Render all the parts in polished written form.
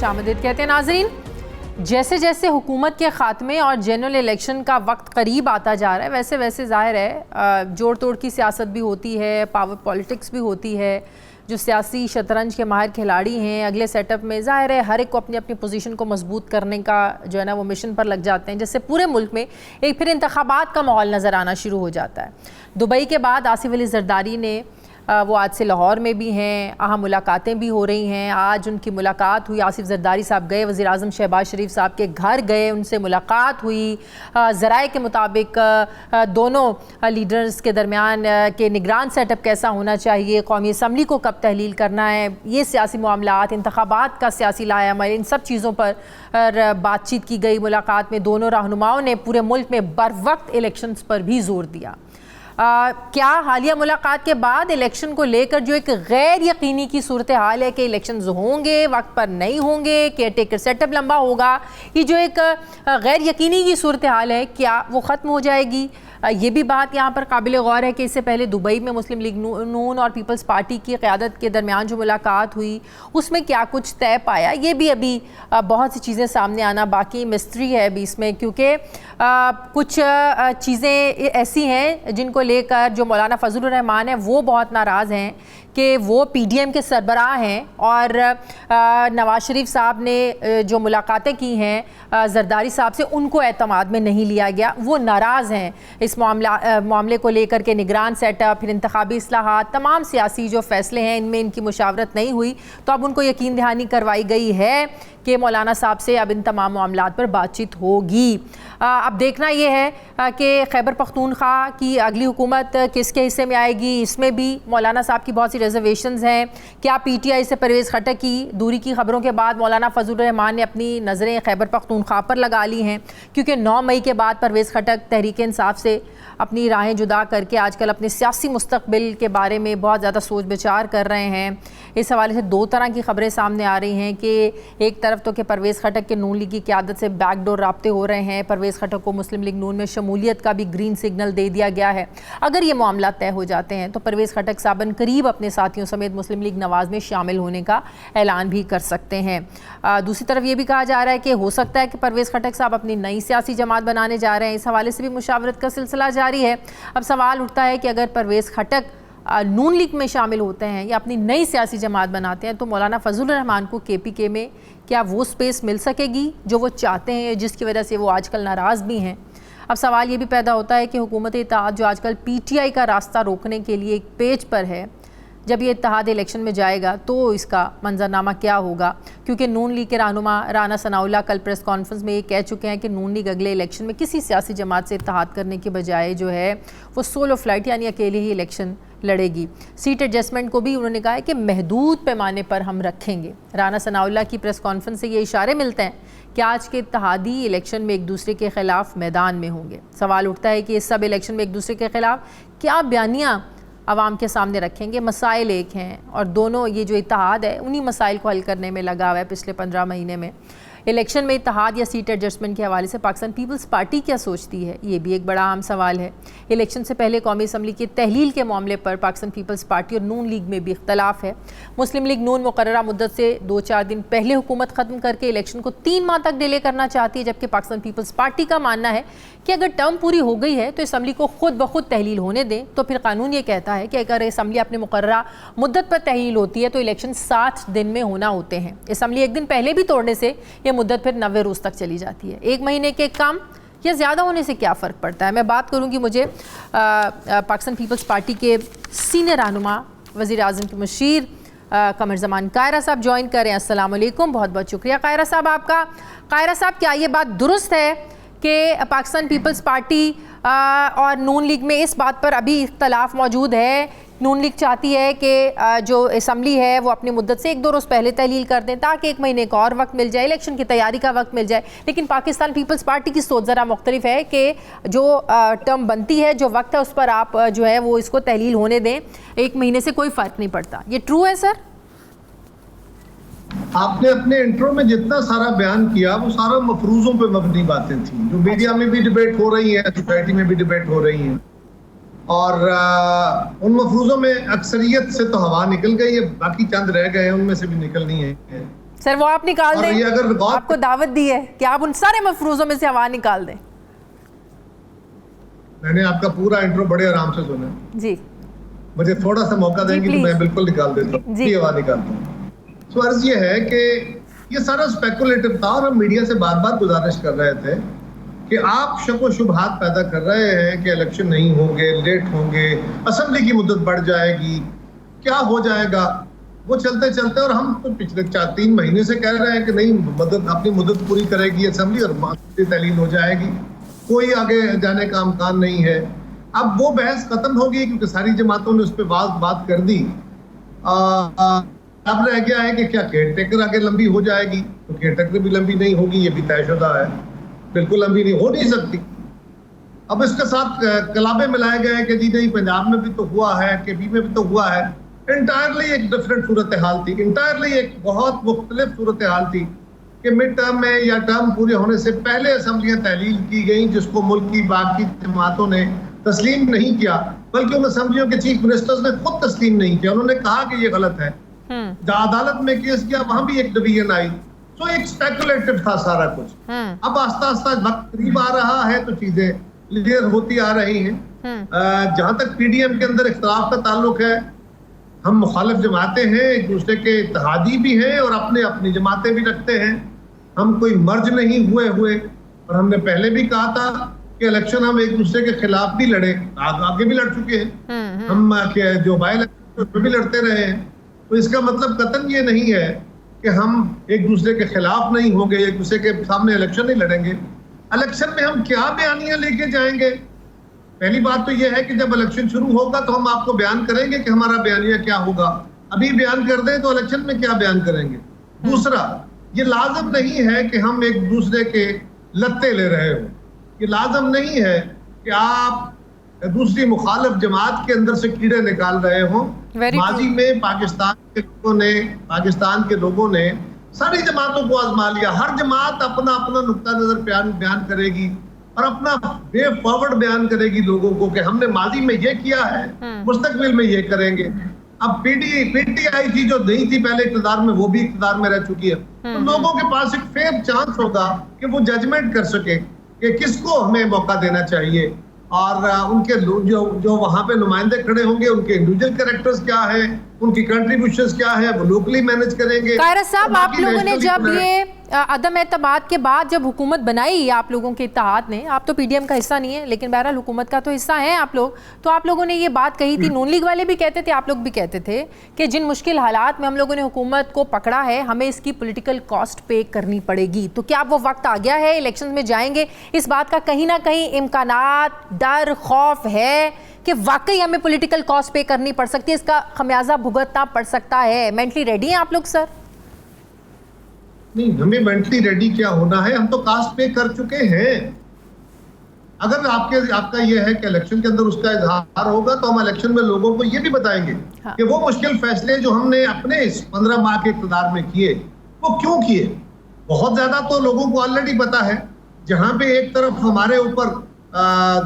खुशामदीद कहते हैं। नाज़रीन, जैसे जैसे हुकूमत के ख़ात्मे और जनरल इलेक्शन का वक्त करीब आता जा रहा है वैसे वैसे ज़ाहिर है जोड़ तोड़ की सियासत भी होती है, पावर पॉलिटिक्स भी होती है। जो सियासी शतरंज के माहिर खिलाड़ी हैं अगले सेटअप में ज़ाहिर है हर एक को अपनी अपनी पोजीशन को मजबूत करने का जो है ना वो मिशन पर लग जाते हैं, जिससे पूरे मुल्क में एक फिर इंतखाबात का माहौल नज़र आना शुरू हो जाता है। दुबई के बाद आसिफ अली जरदारी ने वो आज से लाहौर में भी हैं, अहम मुलाकातें भी हो रही हैं। आज उनकी मुलाकात हुई, आसिफ जरदारी साहब गए वज़ीर आज़म शहबाज शरीफ साहब के घर गए, उनसे मुलाकात हुई। ज़राए के मुताबिक दोनों लीडर्स के दरमियान के निगरान सेटअप कैसा होना चाहिए, कौमी असम्बली को कब तहलील करना है, ये सियासी मामलात, इंतखाबात का सियासी लाएअमल, इन सब चीज़ों पर बातचीत की गई। मुलाकात में दोनों रहनुमाओं ने पूरे मुल्क में बर वक्त इलेक्शंस पर भी जोर दिया। क्या हालिया मुलाकात के बाद इलेक्शन को लेकर जो एक गैर यकीनी की सूरत हाल है कि इलेक्शन होंगे, वक्त पर नहीं होंगे, केयर टेकर सेटअप लंबा होगा, ये जो एक गैर यकीनी की सूरत हाल है क्या वो ख़त्म हो जाएगी? ये भी बात यहाँ पर काबिल गौर है कि इससे पहले दुबई में मुस्लिम लीग नून और पीपल्स पार्टी की क़यादत के दरमियान जो मुलाकात हुई उसमें क्या कुछ तय पाया, ये भी अभी बहुत सी चीज़ें सामने आना बाकी मिस्ट्री है अभी इसमें, क्योंकि कुछ चीज़ें ऐसी हैं जिनको लेकर जो मौलाना फजलुर रहमान है वो बहुत नाराज़ हैं कि वो पीडीएम के सरबराह हैं और नवाज शरीफ साहब ने जो मुलाकातें की हैं जरदारी साहब से उनको एतमाद में नहीं लिया गया, वो नाराज़ हैं इस मामले को लेकर के। निगरान सेटअप, फिर इंतखाबी इस्लाहात, तमाम सियासी जो फ़ैसले हैं इनमें इनकी मुशावरत नहीं हुई, तो अब उनको यकीन दहानी करवाई गई है कि मौलाना साहब से अब इन तमाम मामलात पर बातचीत होगी। अब देखना ये है कि खैबर पख्तूनख्वा की अगली हुकूमत किसके हिस्से में आएगी, इसमें भी मौलाना साहब की बहुत सी रिजर्वेशंस हैं। क्या पीटीआई से परवेज़ खटक की दूरी की खबरों के बाद मौलाना फजलुर रहमान ने अपनी नज़रें खैबर पख्तूनख्वा पर लगा ली हैं, क्योंकि 9 मई के बाद परवेज़ खटक तहरीक इंसाफ से अपनी राहें जुदा करके आजकल अपने सियासी मुस्तकबिल के बारे में बहुत ज़्यादा सोच विचार कर रहे हैं। इस हवाले से दो तरह की खबरें सामने आ रही हैं कि एक तरफ तो कि परवेज़ खटक के नून लीग की क़यादत से बैकडोर राब्ते हो रहे हैं, परवेज़ खटक को मुस्लिम लीग नून में शमूलियत का भी ग्रीन सिग्नल दे दिया गया है। अगर ये मामला तय हो जाते हैं तो परवेज़ खटक साबन करीब अपने साथियों समेत मुस्लिम लीग नवाज़ में शामिल होने का ऐलान भी कर सकते हैं। दूसरी तरफ ये भी कहा जा रहा है कि हो सकता है कि परवेज़ खटक साहब अपनी नई सियासी जमात बनाने जा रहे हैं। इस हवाले से भी मुशावरत का सिलसिला जारी है। अब सवाल उठता है कि अगर परवेज़ खटक नून लीग में शामिल होते हैं या अपनी नई सियासी जमात बनाते हैं तो मौलाना फजलुर रहमान को केपीके में क्या वो स्पेस मिल सकेगी जो वो चाहते हैं, जिसकी वजह से वो आजकल नाराज़ भी हैं? अब सवाल ये भी पैदा होता है कि हुकूमत इत्तेहाद जो आजकल पीटीआई का रास्ता रोकने के लिए एक पेज पर है, जब ये इत्तेहाद इलेक्शन में जाएगा तो इसका मंजरनामा क्या होगा? क्योंकि नून लीग के रहनुमा राना सनाउल्लाह कल प्रेस कॉन्फ्रेंस में ये कह चुके हैं कि नून लीग अगले इलेक्शन में किसी सियासी जमात से इत्तेहाद करने के बजाय जो है वो सोलो फ्लाइट यानी अकेले ही इलेक्शन लड़ेगी। सीट एडजस्टमेंट को भी उन्होंने कहा है कि महदूद पैमाने पर हम रखेंगे। राना सनाउल्लाह की प्रेस कॉन्फ्रेंस से ये इशारे मिलते हैं कि आज के इत्तेहादी इलेक्शन में एक दूसरे के ख़िलाफ़ मैदान में होंगे। सवाल उठता है कि इस सब इलेक्शन में एक दूसरे के ख़िलाफ़ क्या बयानियाँ आवाम के सामने रखेंगे? मसाइल एक हैं और दोनों ये जो इत्तेहाद है उन्हीं मसाइल को हल करने में लगा हुआ है पिछले 15 महीने में। इलेक्शन में इत्तेहाद या सीट एडजस्टमेंट के हवाले से पाकिस्तान पीपल्स पार्टी क्या सोचती है, ये भी एक बड़ा अहम सवाल है। इलेक्शन से पहले कौमी असम्बली की तहलील के मामले पर पाकिस्तान पीपल्स पार्टी और नून लीग में भी इख्तलाफ है। मुस्लिम लीग नून मुकर्ररा मुद्दत से 2-4 दिन पहले हुकूमत ख़त्म करके इलेक्शन को 3 माह तक डिले करना चाहती है, जबकि पाकिस्तान पीपल्स पार्टी का मानना है कि अगर टर्म पूरी हो गई है तो असम्बली को खुद ब खुद तहलील होने दें। तो फिर कानून ये कहता है कि अगर असम्बली अपने मुकर्ररा मुद्दत पर तहलील होती है तो इलेक्शन 60 दिन में होना होते हैं। असम्बली एक दिन पहले भी तोड़ने से यह मुद्दत फिर 90 रोज़ तक चली जाती है। 1 महीने के कम या ज़्यादा होने से क्या फ़र्क पड़ता है? मैं बात करूँगी, मुझे पाकिस्तान पीपल्स पार्टी के सीनियर रहनुमा वज़ीर आज़म के मुशीर कमर ज़मान कायरा साहब ज्वाइन करें। अस्सलाम वालेकुम, बहुत बहुत शुक्रिया कायरा साहब आपका। कायरा साहब, क्या ये बात दुरुस्त है कि पाकिस्तान पीपल्स पार्टी और नून लीग में इस बात पर अभी इख्तलाफ मौजूद है? नून लीग चाहती है कि जो असम्बली है वो अपनी मुद्दत से 1-2 रोज़ पहले तहलील कर दें ताकि 1 महीने का और वक्त मिल जाए, इलेक्शन की तैयारी का वक्त मिल जाए। लेकिन पाकिस्तान पीपल्स पार्टी की सोच ज़रा मुख्तलिफ है कि जो टर्म बनती है, जो वक्त है, उस पर आप जो है वो इसको तहलील होने दें, 1 महीने से कोई फ़र्क नहीं पड़ता। ये ट्रू है सर? आपने अपने इंट्रो में जितना सारा बयान किया वो सारा मफरूजों पे मबनी बातें थी, जो मीडिया में भी डिबेट हो रही है, सोसाइटी में भी डिबेट हो रही है, और उन मफरूजों में अक्सरियत से तो हवा निकल गई है, बाकी चंद रह गए हैं, उनमें से भी निकलनी है। सर वो आप निकाल दें, ये अगर आपको दावत दी है कि आप उन सारे मफरूजों में से हवा निकाल दें। मैंने आपका पूरा इंट्रो बड़े आराम से सुना जी, मुझे थोड़ा सा मौका देंगे तो मैं बिल्कुल निकाल देता हूँ, जी हवा निकालता हूँ। तो अर्ज ये है कि ये सारा स्पेकुलेटिव था और हम मीडिया से बार बार गुजारिश कर रहे थे कि आप शको शुबहात पैदा कर रहे हैं कि इलेक्शन नहीं होंगे, लेट होंगे, असेंबली की मुद्दत बढ़ जाएगी, क्या हो जाएगा। वो चलते चलते और हम तो पिछले 4-3 महीने से कह रहे हैं कि नहीं, मदद अपनी मुद्दत पूरी करेगी असेंबली और तहलील हो जाएगी, कोई आगे जाने का अमकान नहीं है। अब वो बहस खत्म हो गई क्योंकि सारी जमातों ने उस पर बात कर दी। अब रह गया है कि क्या केयर टेकर आगे लंबी हो जाएगी, तो केयर टेकर भी लंबी नहीं होगी, ये भी तयशुदा है, बिल्कुल लंबी नहीं हो नहीं सकती। अब इसके साथ कलाबे मिलाए गए कि जी नहीं पंजाब में भी तो हुआ है, केपी में भी तो हुआ है। इंटायरली एक डिफरेंट सूरत हाल थी, इंटायरली एक बहुत मुख्तलिफ सूरत हाल थी कि मिड टर्म में या टर्म पूरे होने से पहले असेंबलियां तहलील की गई, जिसको मुल्क की बाकी जमातों ने तस्लीम नहीं किया, बल्कि उन असेंबलियों के चीफ मिनिस्टर्स ने खुद तस्लीम नहीं किया। उन्होंने कहा कि ये गलत है, अदालत में केस किया, वहां भी एक डिवीजन आई। तो एक स्पेकुलेटिव था सारा कुछ। अब आस्ता आस्ता वक्त करीब आ रहा है तो चीजें क्लियर होती आ रही हैं। जहां तक पीडीएम के अंदर इख्तलाफ का ताल्लुक है, हम मुखालिफ जमातें हैं, एक दूसरे के इत्तेहादी भी हैं और अपने अपनी जमातें भी रखते हैं। हम कोई मर्ज नहीं हुए और हमने पहले भी कहा था कि इलेक्शन हम एक दूसरे के खिलाफ भी लड़े, आगे भी लड़ चुके हैं। हम जो बाई इलेक्शन भी लड़ते रहे हैं। तो इसका मतलब कतन ये नहीं है कि हम एक दूसरे के खिलाफ नहीं होंगे, एक दूसरे के सामने इलेक्शन नहीं लड़ेंगे। इलेक्शन में हम क्या बयानियां लेके जाएंगे? पहली बात तो यह है कि जब इलेक्शन शुरू होगा तो हम आपको बयान करेंगे कि हमारा बयानिया क्या होगा। अभी बयान कर दें तो इलेक्शन में क्या बयान करेंगे? दूसरा, ये लाजम नहीं है कि हम एक दूसरे के लत्ते ले रहे हो, ये लाजम नहीं है कि आप दूसरी मुखालिफ जमात के अंदर से कीड़े निकाल रहे हो। माजी में पाकिस्तान के लोगों ने सारी जमातों को आजमा लिया। हर जमात अपना अपना नुक्ता नजर बयान करेगी और अपना वे फॉरवर्ड बयान करेगी लोगों को कि हमने माजी में ये किया है, मुस्तकबिल में ये करेंगे। अब पीटीआई थी जो नहीं थी पहले इक़्तिदार में, वो भी इक़्तिदार में रह चुकी है। तो लोगों के पास एक फेयर चांस होगा कि वो जजमेंट कर सके कि किसको हमें मौका देना चाहिए और उनके जो वहां पे नुमाइंदे खड़े होंगे उनके इंडिविजुअल कैरेक्टर्स क्या है, उनकी कंट्रीब्यूशंस क्या है, वो लोकली मैनेज करेंगे। कायरा साहब, आप लोगों ने जब ये अदम एतमाद के बाद जब हुकूमत बनाई आप लोगों के इत्तेहाद ने, आप तो पीडीएम का हिस्सा नहीं है लेकिन बहरहाल हुकूमत का तो हिस्सा है आप लोग, तो आप लोगों ने ये बात कही थी, नून लीग वाले भी कहते थे, आप लोग भी कहते थे कि जिन मुश्किल हालात में हम लोगों ने हुकूमत को पकड़ा है हमें इसकी पॉलिटिकल कॉस्ट पे करनी पड़ेगी। तो क्या वो वक्त आ गया है, इलेक्शन में जाएंगे, इस बात का कहीं ना कहीं इम्कानात, डर, खौफ है कि वाकई हमें पॉलिटिकल कॉस्ट पे करनी पड़ सकती है, इसका खमियाजा भुगतना पड़ सकता है? मेंटली रेडी हैं आप लोग सर? नहीं, हमें मेंटली रेडी क्या होना है, हम तो कास्ट पे कर चुके हैं। अगर आपका ये है कि इलेक्शन के अंदर उसका इजहार होगा तो हम इलेक्शन में लोगों को ये भी बताएंगे कि वो मुश्किल फैसले जो हमने अपने इस 15 माह के इक़्तिदार में किए वो क्यों किए। बहुत ज्यादा तो लोगों को ऑलरेडी पता है। जहां पे एक तरफ हमारे ऊपर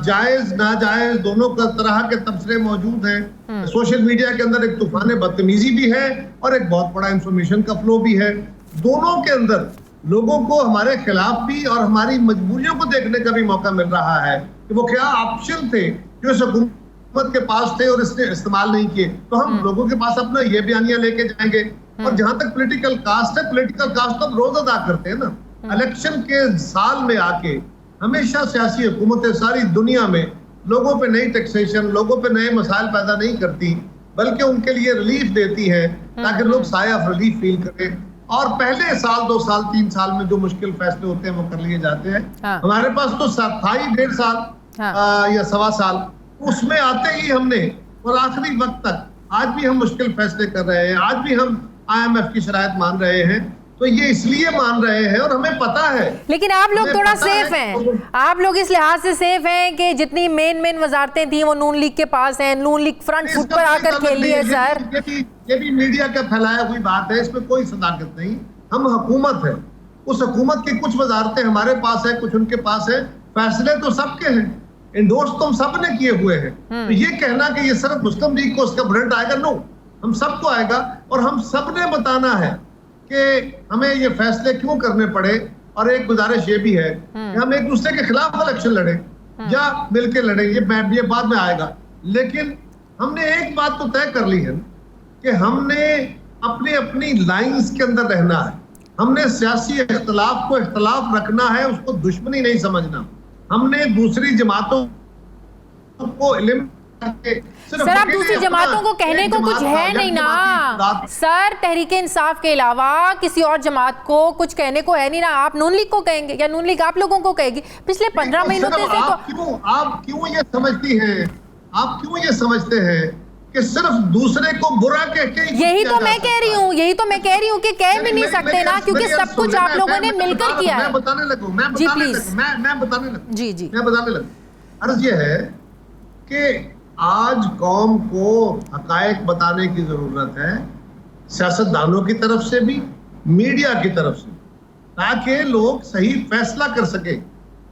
जायज नाजायज दोनों तरह के तबसरे मौजूद हैं, सोशल मीडिया के अंदर एक तूफान बदतमीजी भी है और एक बहुत बड़ा इंफॉर्मेशन का फ्लो भी है। दोनों के अंदर लोगों को हमारे खिलाफ भी और हमारी मजबूरियों को देखने का भी मौका मिल रहा है कि वो क्या ऑप्शन थे जो इस हुकूमत के पास थे और इसने इस्तेमाल नहीं किए। तो हम लोगों के पास अपना ये बयानिया लेके जाएंगे। और जहां तक पॉलिटिकल कास्ट है, पॉलिटिकल कास्ट तो हम रोज अदा करते हैं ना। इलेक्शन के साल में आके हमेशा सियासी हुकूमतें सारी दुनिया में लोगों पे नई टैक्सेशन, लोगों पे नए मसाइल पैदा नहीं करती, बल्कि उनके लिए रिलीफ देती है ताकि लोग साया ऑफ रिलीफ फील करें। और पहले साल, 2 साल, 3 साल में जो मुश्किल फैसले होते हैं वो कर लिए जाते हैं। हमारे पास तो था ही 1.5 साल या 1.25 साल, उसमें आते ही हमने और आखिरी वक्त तक आज भी हम मुश्किल फैसले कर रहे हैं, आज भी हम IMF की शरायत मान रहे हैं। तो ये इसलिए मान रहे हैं और हमें पता है। लेकिन आप लोग थोड़ा सेफ हैं, आप लोग इस लिहाज से सेफ हैं कि जितनी मेन वजारतें थी वो नून लीग के पास हैं, नून लीग फ्रंट फुट पर आकर खेली है सर। ये भी मीडिया का फैलाया हुई बात है, इसमें कोई सदाकत नहीं। हम हुकूमत है, उस हुकूमत की कुछ वजारतें हमारे पास है, कुछ उनके पास है, फैसले तो सबके हैं, इंडोर्स तो हम सब ने किए हुए हैं। तो ये कहना कि ये सिर्फ मुस्लिम लीग को उसका ब्रेड आएगा, नो, हम सबको आएगा और हम सब ने बताना है कि हमें ये फैसले क्यों करने पड़े, और एक गुजारिश ये भी है कि हम एक दूसरे के खिलाफ इलेक्शन लड़े या मिलकर लड़े, ये बाद में आएगा। लेकिन हमने एक बात तो तय कर ली है कि हमने अपनी अपनी लाइंस के अंदर रहना है। हमने सियासी इख्तलाफ को इख्तलाफ रखना है, उसको दुश्मनी नहीं समझना। हमने दूसरी जमातों को सर, आप दूसरी जमातों को कहने को कुछ है नहीं ना सर। तहरीक इंसाफ के अलावा किसी और जमात को कुछ कहने को है नहीं ना। आप नून लीग को कहेंगे या नून लीग आप लोगों को कहेगी? पिछले 15 महीनों से आप क्यों ये समझती हैं, आप क्यों ये समझते हैं कि सिर्फ दूसरे को बुरा कह के? यही तो मैं कह रही हूँ, यही तो मैं कह रही हूँ कि कह भी नहीं सकते ना, क्योंकि सब कुछ आप लोगों ने मिलकर किया है। मैं बताने लगूं, मैं बताने लगूं। जी। अर्ज ये है कि आज कौम को हकायक बताने की जरूरत है, सियासतदानों की तरफ से भी, मीडिया की तरफ से, ताकि लोग सही फैसला कर सके।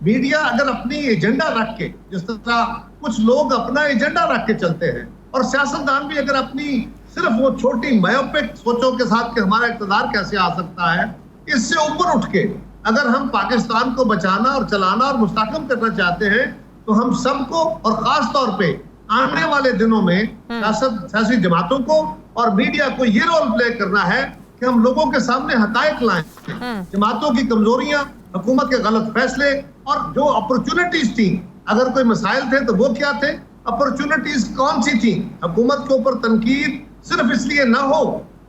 मीडिया अगर अपनी एजेंडा रख के, जिस तरह कुछ लोग अपना एजेंडा रख के चलते हैं, और सियासतदान भी अगर अपनी सिर्फ वो छोटी मायोपिक सोचों के साथ कि हमारा इक़्तिदार कैसे आ सकता है, इससे ऊपर उठ के अगर हम पाकिस्तान को बचाना और चलाना और मुस्तहकम करना चाहते हैं, तो हम सबको और खास तौर पे आने वाले दिनों में सियासी जमातों को और मीडिया को ये रोल प्ले करना है कि हम लोगों के सामने हकायक लाएं, जमातों की कमजोरियां, हुकूमत के गलत फैसले, और जो अपॉर्चुनिटीज थी, अगर कोई मसाइल थे तो वो क्या थे, अपॉर्चुनिटीज कौन सी थी। हुकूमत के ऊपर तनकीद सिर्फ इसलिए ना हो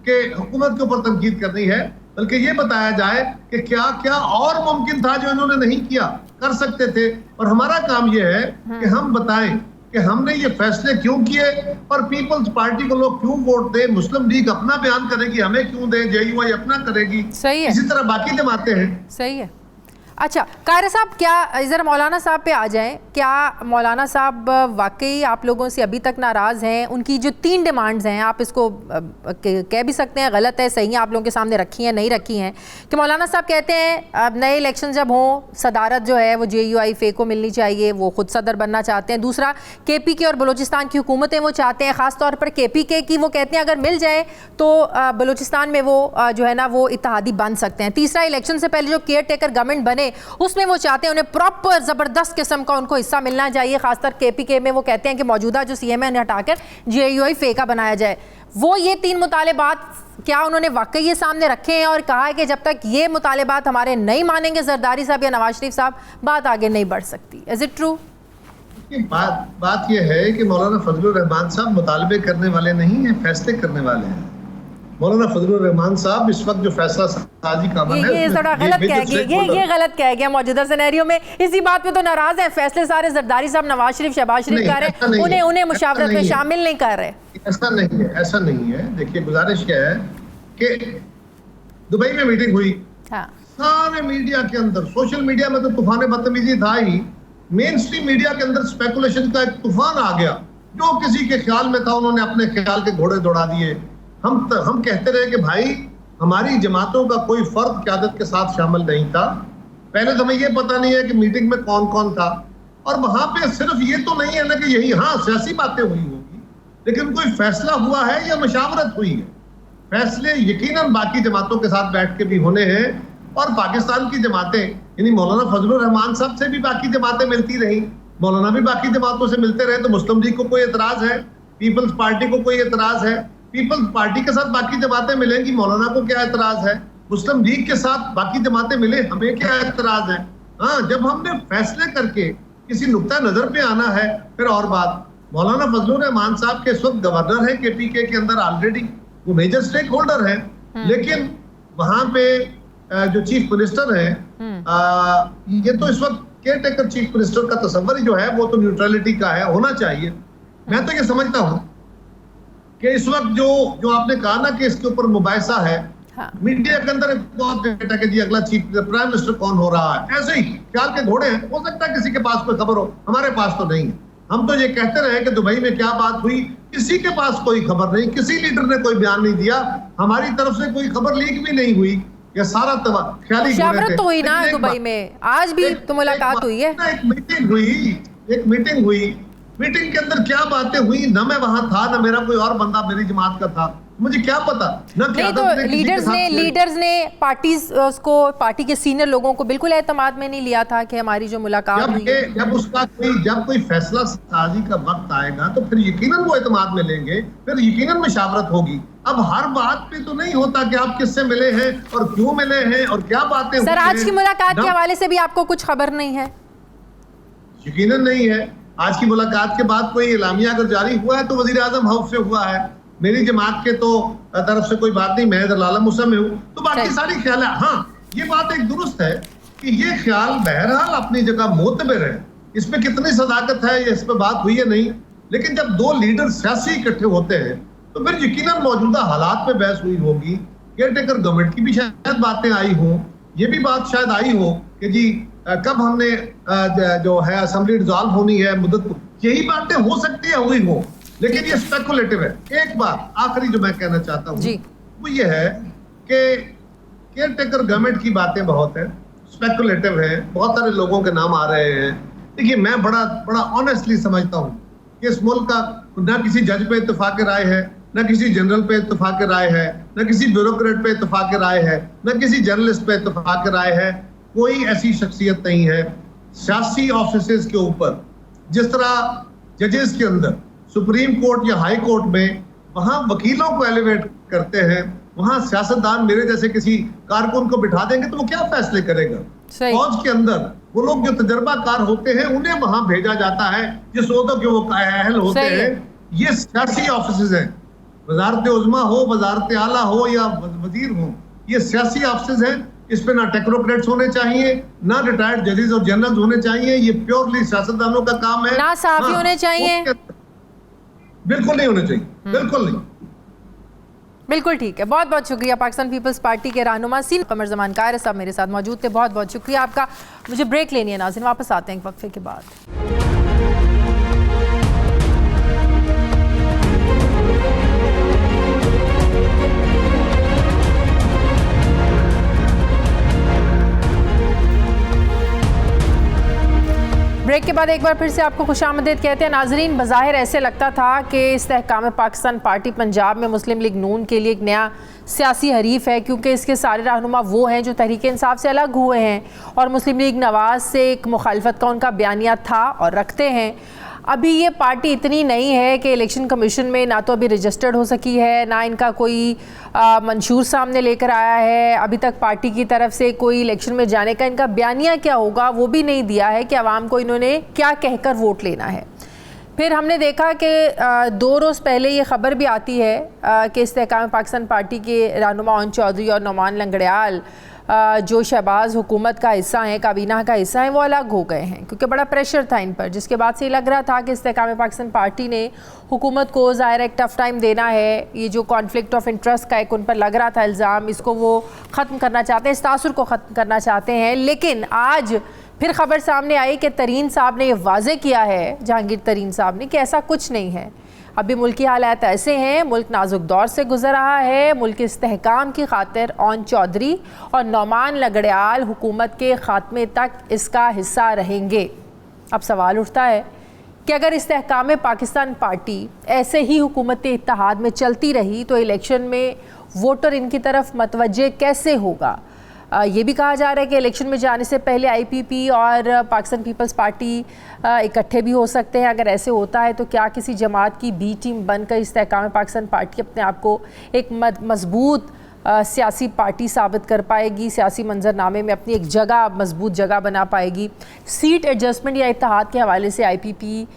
कि हुकूमत के ऊपर तनकीद करनी है, बल्कि ये बताया जाए कि क्या क्या और मुमकिन था जो इन्होंने नहीं किया, कर सकते थे। और हमारा काम ये है कि हम बताएं कि हमने ये फैसले क्यों किए, और पीपल्स पार्टी को लोग क्यों वोट दे, मुस्लिम लीग अपना बयान करेगी हमें क्यों दे, JUI अपना करेगी, सही है, इसी तरह बाकी जमाते हैं। सही है। अच्छा कायरा साहब, क्या इधर मौलाना साहब पे आ जाएं, क्या मौलाना साहब वाकई आप लोगों से अभी तक नाराज़ हैं? उनकी जो 3 डिमांड्स हैं, आप इसको कह भी सकते हैं गलत है, सही है, आप लोगों के सामने रखी हैं, नहीं रखी हैं, कि मौलाना साहब कहते हैं अब नए इलेक्शन जब हों, सदारत जो है वो JUI फे को मिलनी चाहिए, वो खुद सदर बनना चाहते हैं। दूसरा, KPK और बलूचिस्तान की हुकूमतें वो चाहते हैं, ख़ास तौर पर KPK की वो कहते हैं अगर मिल जाए तो बलूचिस्तान में वो जो है ना वो इत्तेहादी बन सकते हैं। तीसरा, इलेक्शन से पहले जो केयर टेकर गवर्नमेंट बने उसमें वो चाहते हैं उन्हें प्रॉपर ज़बरदस्त किस्म का उनको हिस्सा मिलना चाहिए, खासकर KPK में वो कहते हैं कि मौजूदा जो CM है उन्हें हटाकर JUI फे का बनाया जाए। वो ये 3 मुतालेबात क्या उन्होंने वाकई ये सामने रखे हैं और कहा है कि जब तक ये मुतालेबात हमारे नहीं मानेंगे जरदारी साहब या नवाज शरीफ साहब, बात आगे नहीं बढ़ सकती? Is it true? बात यह है कि मौलाना फजलुर रहमान साहब मुतालबे करने वाले नहीं हैं, फैसले करने वाले हैं। मौलाना फजलुर रहमान साहब इस वक्त जो फैसला साजी का अमल है, ये थोड़ा गलत कह गया, ये गलत कह गया मौजूदा सिनेरियो में। इसी बात पे तो नाराज हैं, फैसले सारे जरदारी साहब, नवाज शरीफ, शहबाज शरीफ कर रहे हैं, उन्हें मुशावरत में शामिल नहीं कर रहे। ऐसा नहीं है। देखिए गुजारिश क्या है कि दुबई में मीटिंग हुई, सारे मीडिया के अंदर, सोशल मीडिया में तो तूफान बदतमीजी था ही, मेन स्ट्रीम मीडिया के अंदर स्पेकुलेशन का एक तूफान आ गया। जो किसी के ख्याल में था उन्होंने अपने ख्याल के घोड़े दौड़ा दिए। हम कहते रहे कि भाई हमारी जमातों का कोई फर्द क़यादत के साथ शामिल नहीं था। पहले तो हमें ये पता नहीं है कि मीटिंग में कौन कौन था, और वहां पे सिर्फ ये तो नहीं है ना कि यही सियासी बातें हुई होगी, लेकिन कोई फैसला हुआ है या मशावरत हुई है। फैसले यकीनन बाकी जमातों के साथ बैठ के भी होने हैं, और पाकिस्तान की जमातें यानी मौलाना फजलुर रहमान साहब से भी बाकी जमातें मिलती रही, मौलाना भी बाकी जमातों से मिलते रहे। तो मुस्लिम लीग को कोई एतराज है, पीपल्स पार्टी को कोई एतराज है, पीपल्स पार्टी के साथ बाकी जमातें मिलेंगी, मौलाना को क्या एतराज है, मुस्लिम लीग के साथ बाकी जमातें मिले, हमें क्या एतराज है। जब हमने फैसले करके किसी नुक्ता नजर पे आना है फिर और बात। मौलाना फजलुर रहमान साहब के इस वक्त गवर्नर है KPK के अंदर, ऑलरेडी वो मेजर स्टेक होल्डर है, लेकिन वहां पे जो चीफ मिनिस्टर है, ये तो इस वक्त केयर टेकर चीफ मिनिस्टर का तस्वर ही जो है वो तो न्यूट्रलिटी का है, होना चाहिए। मैं तो ये समझता हूँ कि इस वक्त जो आपने कहा ना कि इसके ऊपर मुबाहिसा है, मीडिया के अंदर बहुत डेटा कि जी अगला चीफ प्राइम मिनिस्टर कौन हो रहा है, ऐसे ही ख्याल के घोड़े हैं। हो सकता है किसी के पास कोई खबर हो, हमारे पास तो नहीं है। हम तो ये कहते रहे कि दुबई में क्या बात हुई, किसी के पास कोई खबर नहीं, किसी लीडर ने कोई बयान नहीं दिया, हमाी तरफ से कोई खबर लीक भी नहीं हुई। ये सारा ख्याली तो हुई ना दुबई में, आज भी तो मुलाकात हुई है। एक मीटिंग हुई, मीटिंग के अंदर क्या बातें हुई, ना मैं वहां था, ना मेरा कोई और बंदा मेरी जमात का था। मुझे क्या पता ना। नहीं तो लीडर्स ने पार्टी के सीनियर लोगों को बिल्कुल एतमाद में नहीं लिया था कि हमारी जो मुलाकात हुई, जब कोई फैसला साजी का वक्त आएगा तो फिर यकीनन वो एतमाद में लेंगे, फिर यकीनन मशावरत होगी। अब हर बात पे तो नहीं होता कि आप किससे मिले हैं और क्यों मिले हैं और क्या बातें। सर आज की मुलाकात के हवाले से भी आपको कुछ खबर नहीं है? यकीनन नहीं है। आज की मुलाकात के बाद कोई एलामिया अगर जारी हुआ है तो वजीर आजम हाउस से हुआ है। मेरी जमात के तो तरफ से कोई बात नहीं, मैं दलाला मुसम में हूँ, तो बाकी सारी ख्याल है। हाँ, ये बात एक दुरुस्त है कि ये ख्याल बहरहाल अपनी जगह मोतबर है, इसमें कितनी सदाकत है इस पे बात हुई है नहीं, लेकिन जब दो लीडर सियासी इकट्ठे होते हैं तो फिर यकीनन मौजूदा हालात में बहस हुई होगी। केयरटेकर गवर्नमेंट की भी शायद बातें आई हों, ये भी बात शायद आई हो कि जी कब हमने जो है असेंबली डिसॉल्व होनी है मुद्दत, यही बातें हो सकती है, हुई हो, लेकिन ये स्पेकुलेटिव है। एक बात आखिरी जो मैं कहना चाहता हूँ वो ये है कि केयरटेकर गवर्नमेंट की बातें बहुत है, स्पेकुलेटिव है, बहुत सारे लोगों के नाम आ रहे हैं। देखिए मैं बड़ा ऑनेस्टली समझता हूँ कि इस मुल्क का ना किसी जज पे इत्तेफाक राय है, ना किसी जनरल पे इत्तेफाक राय है, ना किसी ब्यूरोक्रेट पे इत्तेफाक राय है, ना किसी जर्नलिस्ट पे इत्तेफाक राय है। कोई ऐसी शख्सियत नहीं है सियासी ऑफिसेज के ऊपर, जिस तरह जजेस के अंदर सुप्रीम कोर्ट या हाई कोर्ट में वहां वकीलों को एलिवेट करते हैं, वहां सियासतदान मेरे जैसे किसी कारकुन को बिठा देंगे तो वो क्या फैसले करेगा। फौज के अंदर वो लोग जो तजर्बाकार होते हैं उन्हें वहां भेजा जाता है जिस ओहदों के वो अहल होते हैं। ये सियासी ऑफिसेज हैं, वजारत उज़्मा हो, वजारत आला हो या वजीर हो, ये सियासी ऑफिसेज हैं। इस पे ना टेक्नोक्रेट्स होने चाहिए, ना रिटायर्ड जजेस और जनरल्स होने चाहिए, ये प्योरली सियासतदानों का काम है। ना सहाफ़ी होने चाहिए, बिल्कुल नहीं होने चाहिए, बिल्कुल नहीं। बिल्कुल ठीक है, बहुत बहुत शुक्रिया। पाकिस्तान पीपल्स पार्टी के रहनुमा सीन कमर जमान कायर साहब मेरे साथ मौजूद थे, बहुत बहुत शुक्रिया आपका। मुझे ब्रेक लेनी है नाज़रीन, वापस आते हैं एक वक्फे के बाद। ब्रेक के बाद एक बार फिर से आपको खुशामदीद कहते हैं नाजरीन। बज़ाहिर ऐसे लगता था कि इस्तेहकाम पाकिस्तान पार्टी पंजाब में मुस्लिम लीग नून के लिए एक नया सियासी हरीफ है, क्योंकि इसके सारे रहनुमा वो हैं जो तहरीक इंसाफ से अलग हुए हैं और मुस्लिम लीग नवाज़ से एक मुखालफत का उनका बयानिया था और रखते हैं। अभी ये पार्टी इतनी नई है कि इलेक्शन कमीशन में ना तो अभी रजिस्टर्ड हो सकी है, ना इनका कोई मंशूर सामने लेकर आया है। अभी तक पार्टी की तरफ से कोई इलेक्शन में जाने का इनका बयानिया क्या होगा वो भी नहीं दिया है कि आवाम को इन्होंने क्या कहकर वोट लेना है। फिर हमने देखा कि 2 रोज़ पहले ये ख़बर भी आती है कि इस्तेहकाम पाकिस्तान पार्टी के रहनुमा ओन चौधरी और नौमान लंगड़ियाल जो शहबाज हुकूमत का हिस्सा हैं, काबीना का हिस्सा हैं, वो अलग हो गए हैं क्योंकि बड़ा प्रेशर था इन पर, जिसके बाद से ये लग रहा था कि इस्तेहकाम पाकिस्तान पार्टी ने हुकूमत को ज़ाहिर एक टफ़ टाइम देना है। ये जो कॉन्फ्लिक्ट ऑफ इंटरेस्ट का एक उन पर लग रहा था इल्ज़ाम, इसको वो ख़त्म करना चाहते हैं, इस तासुर को ख़त्म करना चाहते हैं। लेकिन आज फिर ख़बर सामने आई कि तरीन साहब ने यह वाज़े किया है, जहांगीर तरीन साहब ने, कि ऐसा कुछ नहीं है। अभी मुल्क की हालात ऐसे हैं, मुल्क नाजुक दौर से गुजर रहा है। मुल्क के इस्तेहकाम की खातिर ओन चौधरी और नौमान लंगड़ियाल हुकूमत के ख़ात्मे तक इसका हिस्सा रहेंगे। अब सवाल उठता है कि अगर इस्तेहकाम पाकिस्तान पार्टी ऐसे ही हुकूमत इत्तेहाद में चलती रही तो इलेक्शन में वोटर इनकी तरफ मतवज्जे कैसे होगा। ये भी कहा जा रहा है कि इलेक्शन में जाने से पहले आईपीपी और पाकिस्तान पीपल्स पार्टी इकट्ठे भी हो सकते हैं। अगर ऐसे होता है तो क्या किसी जमात की बी टीम बनकर इस्तेहकाम पाकिस्तान पार्टी अपने आप को एक मजबूत सियासी पार्टी साबित कर पाएगी, सियासी मंजरनामे में अपनी एक जगह, मजबूत जगह बना पाएगी। सीट एडजस्टमेंट या इत्तेहाद के हवाले से आईपीपी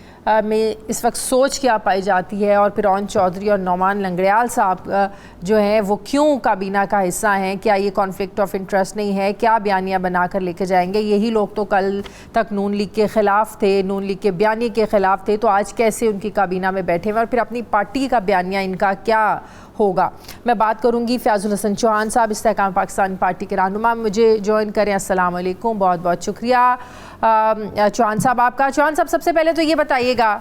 में इस वक्त सोच क्या पाई जाती है, और फिर ओन चौधरी और नौमान लंगड़ियाल साहब जो हैं वो क्यों काबीना का हिस्सा हैं, क्या ये कॉन्फ्लिक्ट ऑफ इंटरेस्ट नहीं है, क्या बयानिया बना कर लेके जाएंगे। यही लोग तो कल तक नून लीग के ख़िलाफ़ थे, नून लीग के बयानिए के ख़िलाफ़ थे, तो आज कैसे उनकी काबीना में बैठे हुए और फिर अपनी पार्टी का बयानिया इनका क्या होगा। मैं बात करूंगी फ़याज़ुल हसन चौहान साहब, इस्तेहकाम पाकिस्तान पार्टी के रहनुमा, मुझे ज्वाइन करें। अस्सलाम वालेकुम, बहुत बहुत शुक्रिया चौहान साहब आपका। चौहान साहब, सबसे पहले तो ये बताइएगा,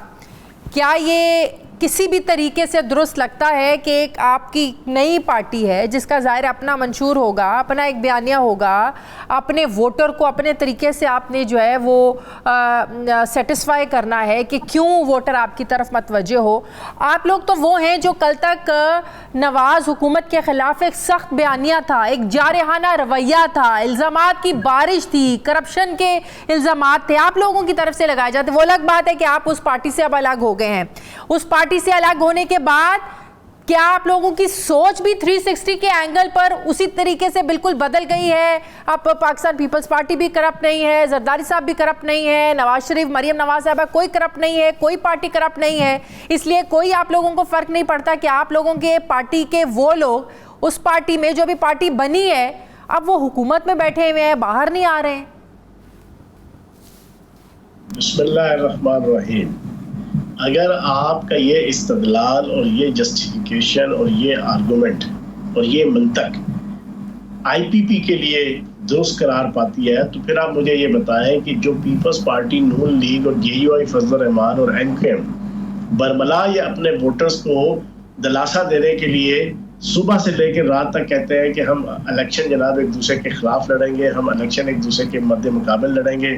क्या ये किसी भी तरीके से दुरुस्त लगता है कि एक आपकी नई पार्टी है जिसका ज़ाहिर अपना मंशूर होगा, अपना एक बयानिया होगा, अपने वोटर को अपने तरीके से आपने जो है वो सेटिस्फाई करना है कि क्यों वोटर आपकी तरफ मतवज्जे हो। आप लोग तो वो हैं जो कल तक नवाज हुकूमत के ख़िलाफ़ एक सख्त बयानिया था, एक जारहाना रवैया था, इल्ज़ामात की बारिश थी, करप्शन के इल्ज़ामात थे, आप लोगों की तरफ से लगाए जाते। वो अलग बात है कि आप उस पार्टी से अब अलग हो गए हैं। उस पार्टी से अलग होने के बाद क्या आप लोगों की सोच भी 360 के एंगल पर उसी तरीके से बिल्कुल बदल गई है? अब पाकिस्तान पीपल्स पार्टी भी करप्ट नहीं है, जरदारी साहब भी करप्ट नहीं है, नवाज शरीफ, मरियम नवाज साहबा कोई करप्ट नहीं है, कोई पार्टी करप्ट नहीं है, इसलिए कोई आप लोगों को फर्क नहीं पड़ता कि आप लोगों के पार्टी के वो लोग उस पार्टी में जो भी पार्टी बनी है अब वो हुकूमत में बैठे हुए हैं, बाहर नहीं आ रहे हैं। बिस्मिल्लाहिर्रहमानिर्रहीम। अगर आपका ये इस्तदलाल और ये जस्टिफिकेशन और ये आर्गूमेंट और ये मंतक आईपीपी के लिए दुरुस्त करार पाती है, तो फिर आप मुझे ये बताएं कि जो पीपल्स पार्टी, नून लीग और जेयूआई फजल रहमान और एमकेएम बरमला या अपने वोटर्स को दिलासा देने के लिए सुबह से लेकर रात तक कहते हैं कि हम इलेक्शन जनाब एक दूसरे के खिलाफ लड़ेंगे, हम इलेक्शन एक दूसरे के मद्दे मुकाबले लड़ेंगे,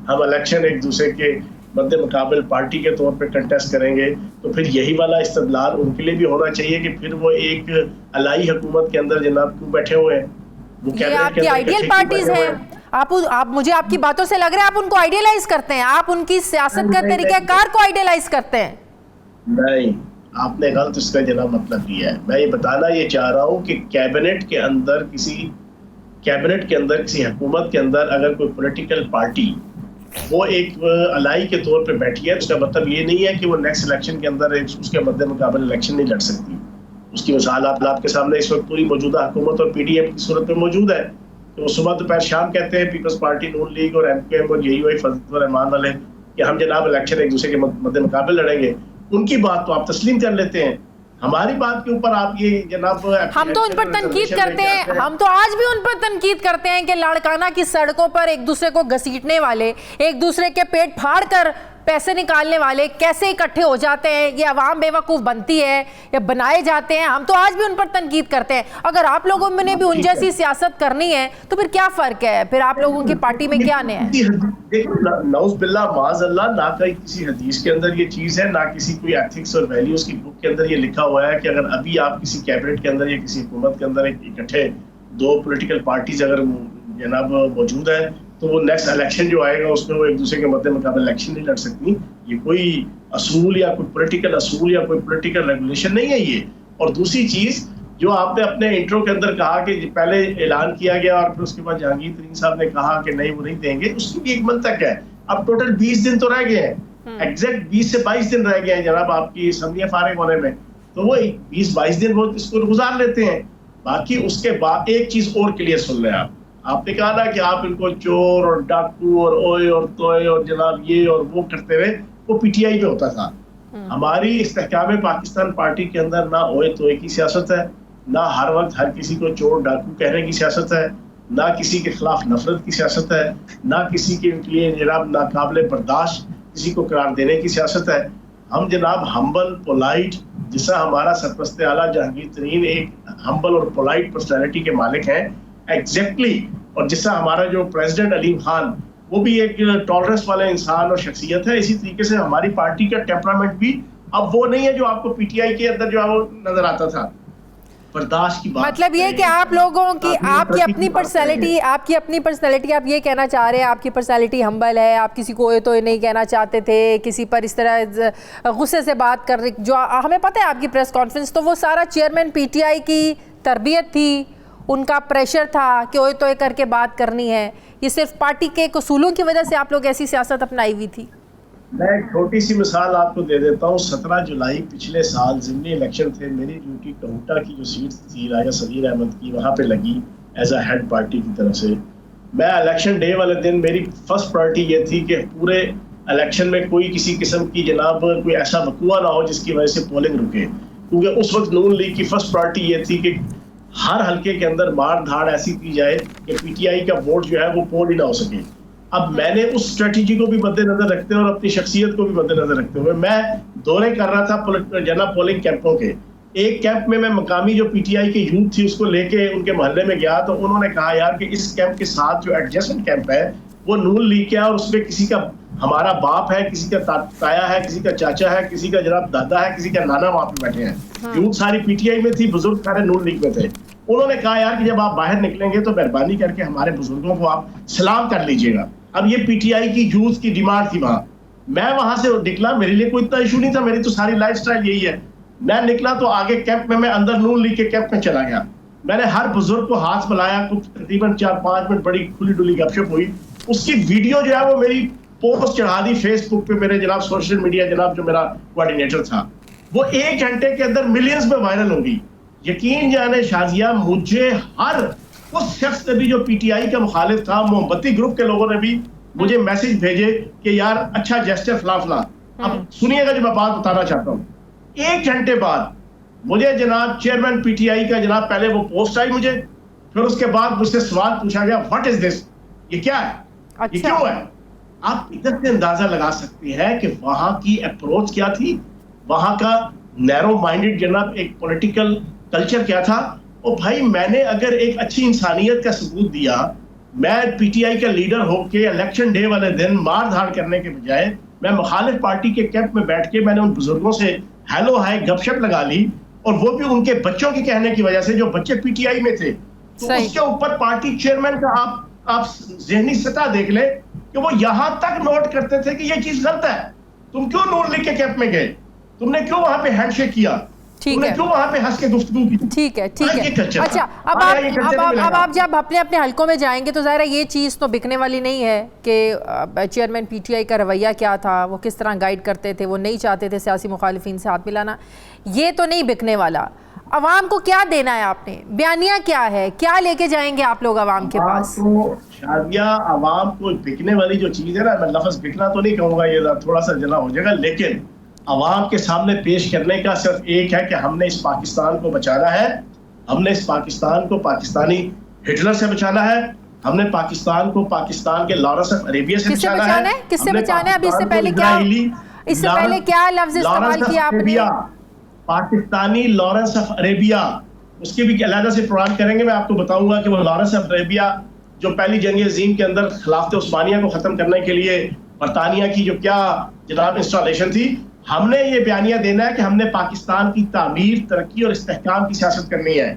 हम इलेक्शन एक दूसरे के मद्दे मुकाबले पार्टी के तौर पे कंटेस्ट करेंगे, तो फिर यही वाला इस्तदलाल उनके लिए भी होना चाहिए कि फिर वो एक अलाई हुकूमत के अंदर जनाब क्यों बैठे हुए हैं? वो ये आपकी आइडियल पार्टीज हैं। आप मुझे आपकी बातों से लग रहा है आप उनको आइडियलाइज करते हैं, आप उनकी सियासत का तरीक़ाकार को आइडियलाइज करते हैं। नहीं, आपने गलत इसका जनाब मतलब लिया है। मैं ये बताना ये चाह रहा हूँ कि कैबिनेट के अंदर किसी हुकूमत के अंदर अगर कोई पॉलिटिकल पार्टी वो एक अलाई के तौर पे बैठी है, उसका मतलब ये नहीं है कि वो नेक्स्ट इलेक्शन के अंदर उसके मद्दे मुकाबले इलेक्शन नहीं लड़ सकती। उसकी मिसाल आपके सामने इस वक्त पूरी मौजूदा हुकूमत और पीडीएम की सूरत में मौजूद है। तो वो सुबह दोपहर शाम कहते हैं पीपल्स पार्टी, नून लीग और एमकेएम और जेयूआई फजल रहमान वाले कि हम जनाब इलेक्शन एक दूसरे के मद्दे मुकाबले लड़ेंगे। उनकी बात तो आप तस्लीम कर लेते हैं, हमारी बात के ऊपर आप ये जनाब हम तो उन पर तनकीद करते हैं, हम तो आज भी उन पर तनकीद करते हैं कि लाड़काना की सड़कों पर एक दूसरे को घसीटने वाले, एक दूसरे के पेट फाड़ कर पैसे निकालने वाले कैसे इकट्ठे हो जाते हैं, ये अवाम बेवकूफ़ बनती है या बनाए जाते हैं, हम तो आज भी उन पर तनकीद करते हैं। अगर आप लोगों ने भी उन जैसी सियासत करनी है तो फिर क्या फ़र्क है? फिर आप लोगों की पार्टी में क्या नया है? नौज़ बिल्लाह माज़अल्लाह, ना कहीं किसी हदीस के अंदर ये चीज़ है, ना किसी कोई एथिक्स और वैल्यूज़ की बुक के अंदर ये लिखा हुआ है कि अगर अभी आप किसी कैबिनेट के अंदर या किसी हुकूमत के अंदर इकट्ठे दो पॉलिटिकल पार्टीज अगर जनाब मौजूद है तो वो नेक्स्ट इलेक्शन जो आएगा उसमें वो एक दूसरे के मद्दे मुकाबले इलेक्शन नहीं लड़ सकती। ये कोई असूल या कोई पॉलिटिकल असूल या कोई पॉलिटिकल रेगुलेशन नहीं है ये। और दूसरी चीज़ जो आपने अपने इंट्रो के अंदर कहा कि पहले ऐलान किया गया और फिर उसके बाद जहांगीर तरीन साहब ने कहा कि नहीं वो नहीं देंगे, उसकी भी एक मंतक है। अब टोटल 20 दिन तो रह गए हैं, एग्जैक्ट 20 से 22 दिन रह गए हैं जनाब आपकी असम्बलियां फारिग होने में, तो वो 20-22 दिन वो इसको गुजार लेते हैं। बाकी उसके बाद एक चीज़ और क्लियर सुन लें आपने कहा ना कि आप इनको चोर और डाकू और ओए और तोए और जनाब ये और वो करते हुए, वो पीटीआई पे होता था। हमारी इस्तेहकाम पाकिस्तान पार्टी के अंदर ना ओए तोए की सियासत है, ना हर वक्त हर किसी को चोर डाकू कहने की सियासत है, ना किसी के खिलाफ नफरत की सियासत है, ना किसी के लिए जनाब नाकाबिले बर्दाश्त किसी को करार देने की सियासत है। हम जनाब हम्बल पोलाइट, जिसका हमारा सरपरस्त आला जहांगीर तरीन एक हम्बल और पोलाइट पर्सनैलिटी के मालिक हैं एग्जैक्टली, और जिसका हमारा जो प्रेसिडेंट अलीम खान वो भी एक टॉलरेंस वाले इंसान और शख्सियत है। इसी तरीके से हमारी पार्टी का टेम्परामेंट भी अब वो नहीं है जो आपको पीटीआई के अंदर जो नजर आता था। बर्दाश्त की बात मतलब ये कि आप लोगों की आपकी अपनी पर्सनैलिटी आप ये कहना चाह रहे हैं, आपकी पर्सनैलिटी हम्बल है, आप किसी को तो नहीं कहना चाहते थे, किसी पर इस तरह गुस्से से बात कर रही, जो हमें पता है आपकी प्रेस कॉन्फ्रेंस तो वो सारा चेयरमैन पीटीआई की तरबियत थी, उनका प्रेशर था कि ओए तोए करके बात करनी है। ये सिर्फ पार्टी के उसूलों की वजह से आप लोग ऐसी सियासत अपनाई हुई थी। मैं एक छोटी सी मिसाल आपको दे देता हूँ। 17 जुलाई पिछले साल ज़िमनी इलेक्शन थे, मेरी ड्यूटी कहूटा की जो सीट थी राजा सदीर अहमद की, वहाँ पे लगी एज अ हेड पार्टी की तरफ से। मैं इलेक्शन डे वाले दिन मेरी फर्स्ट प्रायोरिटी ये थी कि पूरे इलेक्शन में कोई किसी किस्म की जनाब कोई ऐसा वकूआ ना हो जिसकी वजह से पोलिंग रुके, क्योंकि उस वक्त नून लीग की फर्स्ट प्रायोरिटी ये थी कि हर हल्के के अंदर मार धाड़ ऐसी की जाए कि पीटीआई का वोट जो है वो पोल ही ना हो सके। अब मैंने उस स्ट्रेटेजी को भी मद्देनजर रखते हुए और अपनी शख्सियत को भी मद्देनजर रखते हुए मैं दौरे कर रहा था जनरल पोलिंग कैंपों के। एक कैंप में मैं मकामी जो पीटीआई के यूथ थी उसको लेके उनके मोहल्ले में गया, तो उन्होंने कहा यार कि इस कैंप के साथ जो एडजस्टमेंट कैंप है वो नून लीग के और उसमें किसी का हमारा बाप है, किसी का ताया है, किसी का चाचा है, किसी का जनाब दादा है, किसी का नाना वहां पे बैठे हैं। यूथ सारी पीटीआई में थी, बुजुर्ग सारे नून लीग में थे। उन्होंने कहा यार कि जब आप बाहर निकलेंगे तो मेहरबानी करके हमारे बुजुर्गों को आप सलाम कर लीजिएगा। अब ये पीटीआई की यूथ की डिमांड थी वहां। मैं वहां से निकला, मेरे लिए कोई इतना इशू नहीं था, मेरी तो सारी लाइफस्टाइल यही है। मैं निकला तो आगे कैंप में मैं अंदर नून लीग के कैंप में चला गया। मैंने हर बुजुर्ग को हाथ मिलाया, कुछ तकरीबन 4-5 मिनट बड़ी खुली डुली गपशप हुई। उसकी वीडियो जो है वो मेरी पोस्ट चढ़ा दी फेसबुक पे, मेरे जनाब सोशल मीडिया जनाब जो मेरा कोऑर्डिनेटर था, वो 1 घंटे के अंदर मिलियंस में वायरल होगी। यकीन जाने शाजिया, मुझे हर उस शख्स ने भी जो पीटीआई का मुखालिफ था, मोहब्बती ग्रुप के लोगों ने भी मुझे मैसेज भेजे कि यार अच्छा जेस्टर फला। अब सुनिएगा जो मैं बात बताना चाहता हूँ। 1 घंटे बाद मुझे जनाब चेयरमैन पीटीआई का जनाब पहले वो पोस्ट आई मुझे, फिर उसके बाद मुझसे सवाल पूछा गया, व्हाट इज दिस, ये क्या है, ये क्यों है। आप इधर से अंदाजा लगा सकते हैं कि वहां की अप्रोच क्या थी, वहां का नैरो माइंडेड जनाब एक पॉलिटिकल कल्चर क्या था। और भाई मैंने अगर एक अच्छी इंसानियत का सबूत दिया, मैं पीटीआई का लीडर होके इलेक्शन डे वाले दिन मार धाड़ करने के बजाय मैं मुखालिफ पार्टी के कैंप में बैठ के मैंने उन बुजुर्गों से हेलो हाय गपशप लगा ली, और वो भी उनके बच्चों के कहने की वजह से जो बच्चे पीटीआई में थे। तो उसके ऊपर पार्टी चेयरमैन का आप ज़हनी सतह देख ले कि वो यहां तक नोट करते थे कि ये चीज गलत है। तुम क्यों नून लीग के कैंप में गए, तुमने क्यों वहां पे हैंडशेक किया, तुमने क्यों वहां पे हंस के गुफ्तगू की। ठीक है अच्छा, अब आप जब अपने अपने हलकों में जाएंगे तो ज़ाहिर है ये चीज़ तो बिकने वाली नहीं है कि चेयरमैन पीटीआई का रवैया क्या था, वो किस तरह गाइड करते थे, वो नहीं चाहते थे सियासी मुखालिफिन से हाथ मिलाना, ये तो नहीं बिकने वाला। अवाम को क्या देना है आपने, बयानिया क्या है, क्या लेके जाएंगे आप लोग अवाम के पास? शादिया अवाम को बिकने वाली जो चीज़ है ना, मैं लफ्ज़ बिकना तो नहीं कहूँगा, ये थोड़ा सा जना हो जाएगा, लेकिन अवाम के सामने पेश करने का सिर्फ एक है कि हमने इस पाकिस्तान को बचाना है, हमने इस पाकिस्तान को पाकिस्तानी हिटलर से बचाना है, हमने पाकिस्तान को पाकिस्तान के लॉरेंस ऑफ अरेबिया से बचाना है। किससे बचाना है? अभी इससे पहले क्या लफ्ज़ इस्तेमाल किया आपने? पाकिस्तानी लॉरेंस ऑफ अरेबिया, उसके भी अलग से प्रोग्राम करेंगे। मैं आपको बताऊंगा कि वो लॉरेंस ऑफ अरेबिया जो पहली जंग अजीम के अंदर खिलाफत उस्मानिया को खत्म करने के लिए बरतानिया की जो क्या जनाब इंस्टॉलेशन थी, हमने ये बयानिया देना है कि हमने पाकिस्तान की तामीर, तरक्की और इस्तेहकाम की सियासत करनी है।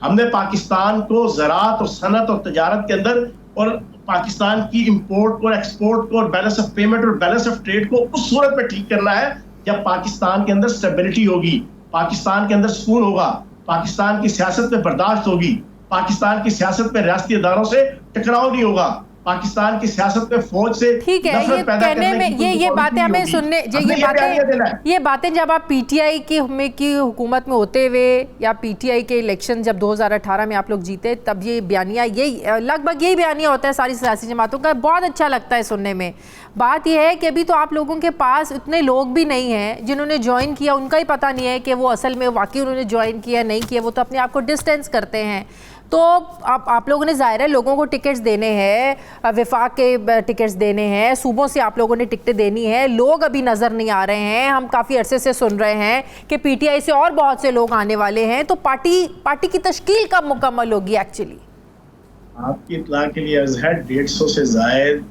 हमने पाकिस्तान को ज़राअत और सनत और तजारत के अंदर और पाकिस्तान की इम्पोर्ट को और एक्सपोर्ट को और बैलेंस ऑफ पेमेंट और बैलेंस ऑफ ट्रेड को उस सूरत में ठीक करना है जब पाकिस्तान के अंदर स्टेबिलिटी होगी, पाकिस्तान के अंदर सुकून होगा, पाकिस्तान की सियासत में बर्दाश्त होगी, पाकिस्तान की सियासत में रियासती अदारों से टकराव नहीं होगा, पाकिस्तान की सियासत में फौज से ठीक है। ये कहने में ये बातें हमें सुनने, ये बातें जब आप पीटीआई की हुकूमत में होते हुए या पीटीआई के इलेक्शन जब 2018 में आप लोग जीते, तब ये बयानिया यही लगभग यही बयानिया होता है सारी सियासी जमातों का, बहुत अच्छा लगता है सुनने में। बात यह है कि अभी तो आप लोगों के पास इतने लोग भी नहीं हैं जिन्होंने ज्वाइन किया, उनका ही पता नहीं है कि वो असल में वाकई उन्होंने ज्वाइन किया नहीं किया, वो तो अपने आप को डिस्टेंस करते हैं। तो आप लोगों ने ज़ाहिर है लोगों को टिकट्स देने हैं, विफाक के टिकट्स देने हैं, सूबों से आप लोगों ने टिकटें देनी है, लोग अभी नज़र नहीं आ रहे हैं। हम काफ़ी अरसे से सुन रहे हैं कि पीटीआई से और बहुत से लोग आने वाले हैं, तो पार्टी की तश्कील कब मुकम्मल होगी? एक्चुअली आपकी इत्तला के लिए अर्ज़ है 150 से ज़ायद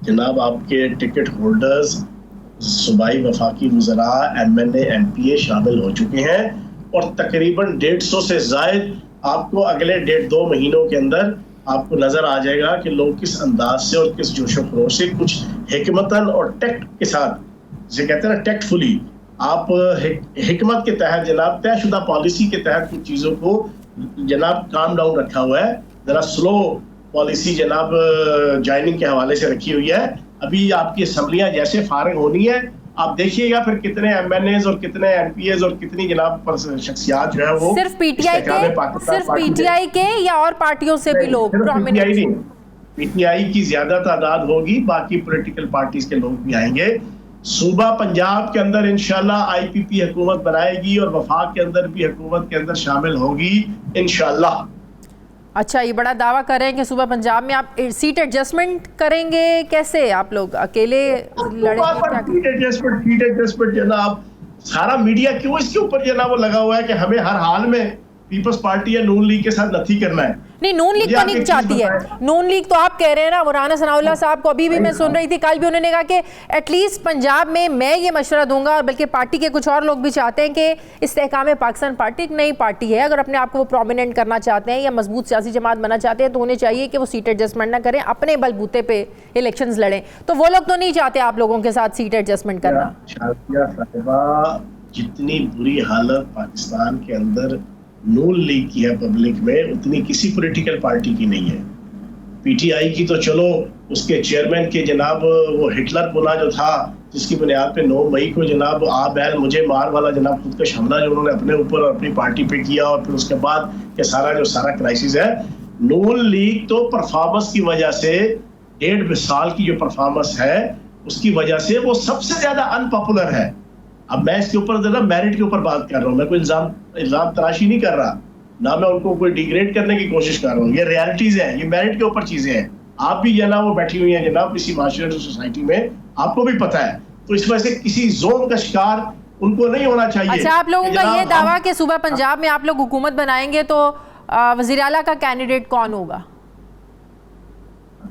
जनाब आपके टिकट होल्डर्स, सूबाई वफाकी वज़रा, MNA MPA शामिल हो चुके हैं, और तकरीबन 150 से ज़ायद आपको अगले 1.5-2 महीनों के अंदर आपको नजर आ जाएगा कि लोग किस अंदाज से और किस जोशो खरोश से कुछ हिकमतन और टेक्ट के साथ, जिसे कहते हैं ना टेक्टफुली, आप हिकमत के तहत जनाब तयशुदा पॉलिसी के तहत कुछ चीज़ों को जनाब काम डाउन रखा हुआ है। जरा स्लो पॉलिसी जनाब ज्वाइनिंग के हवाले से रखी हुई है। अभी आपकी असम्बलियाँ जैसे फारिग होनी है, आप देखिएगा फिर कितने MNAs और कितने MPAs और कितनी जनाब शख्सियात जो है वो सिर्फ पीटीआई के या और पार्टियों से भी लोग, पीटीआई की ज्यादा तादाद होगी, बाकी पॉलिटिकल पार्टीज के लोग भी आएंगे। सूबा पंजाब के अंदर इंशाल्लाह IPP हुकूमत बनाएगी और वफाक के अंदर भी हुकूमत के अंदर शामिल होगी इंशाल्लाह। अच्छा, ये बड़ा दावा कर रहे हैं कि सूबा पंजाब में आप सीट एडजस्टमेंट करेंगे, कैसे आप लोग अकेले लड़ेंगे? सीट एडजस्टमेंट जनाब, सारा मीडिया क्यों इसके ऊपर जो ना वो लगा हुआ है कि हमें हर हाल में पीपल्स पार्टी या नून लीग के साथ नथी करना है। नहीं, नून लीग तो नहीं चाहती है। नून लीग तो आप कह रहे हैं ना, वो राना सनाउल्लाह साहब को अभी भी मैं सुन रही थी, कल भी उन्होंने कहा कि एटलीस्ट पंजाब में मैं ये मशवरा दूंगा, और बल्कि पार्टी के कुछ और लोग भी चाहते हैं कि इस्तेहकाम पाकिस्तान पार्टी एक नई पार्टी है, अगर अपने आप को वो प्रोमिनेंट करना चाहते हैं या मजबूत सियासी जमात बनना चाहते हैं तो उन्हें चाहिए कि वो सीट एडजस्टमेंट ना करें, अपने बलबूते पे इलेक्शंस लड़ें। तो वो लोग तो नहीं चाहते आप लोगों के साथ सीट एडजस्टमेंट करना। जितनी बुरी हालत पाकिस्तान के अंदर नून लीग की है पब्लिक में, उतनी किसी पॉलिटिकल पार्टी की नहीं है। पीटीआई की तो चलो, उसके चेयरमैन के जनाब वो हिटलर पुना जो था, जिसकी बुनियाद पे 9 मई को जनाब आ बैल मुझे मार वाला जनाब खुदकश हमला जो उन्होंने अपने ऊपर और अपनी पार्टी पे किया, और फिर उसके बाद के सारा क्राइसिस है। नून लीग तो परफॉर्मेंस की वजह से, 1.5 साल की जो परफॉर्मेंस है उसकी वजह से वो सबसे ज्यादा अनपॉपुलर है। अब मैं इसके ऊपर जनाब मेरिट के ऊपर बात कर रहा हूँ, मैं कोई इल्जाम तराशी नहीं कर रहा, ना मैं उनको कोई डिग्रेड करने की कोशिश कर रहा हूँ। ये रियलिटीज है, ये मेरिट के ऊपर चीजें हैं। आप भी जनाब वो बैठी हुई हैं जनाब इसी माशरे सोसाइटी में, आपको भी पता है। तो इस वजह से किसी जोन का शिकार उनको नहीं होना चाहिए। अच्छा, आप लोगों का ये दावा कि सूबा पंजाब में आप लोग हुकूमत बनाएंगे तो वजीर आला का कैंडिडेट कौन होगा?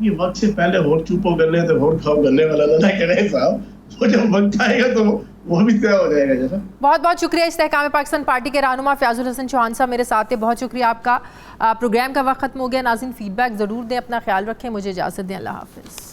ये वक्त से पहले होर चुपो करने तो होर खाओ करने वाला ना करें साहब, वो जब वक्त आएगा तो वो भी तय हो जाएगा। जैसा बहुत बहुत शुक्रिया इस्तेहकाम पाकिस्तान पार्टी के रहनुमा फयाजुल हसन चौहान साहब मेरे साथ थे, बहुत शुक्रिया आपका। प्रोग्राम का वक्त खत्म हो गया। नाज़रीन, फीडबैक ज़रूर दें, अपना ख्याल रखें, मुझे इजाज़त दें, अल्लाह हाफ़िज़।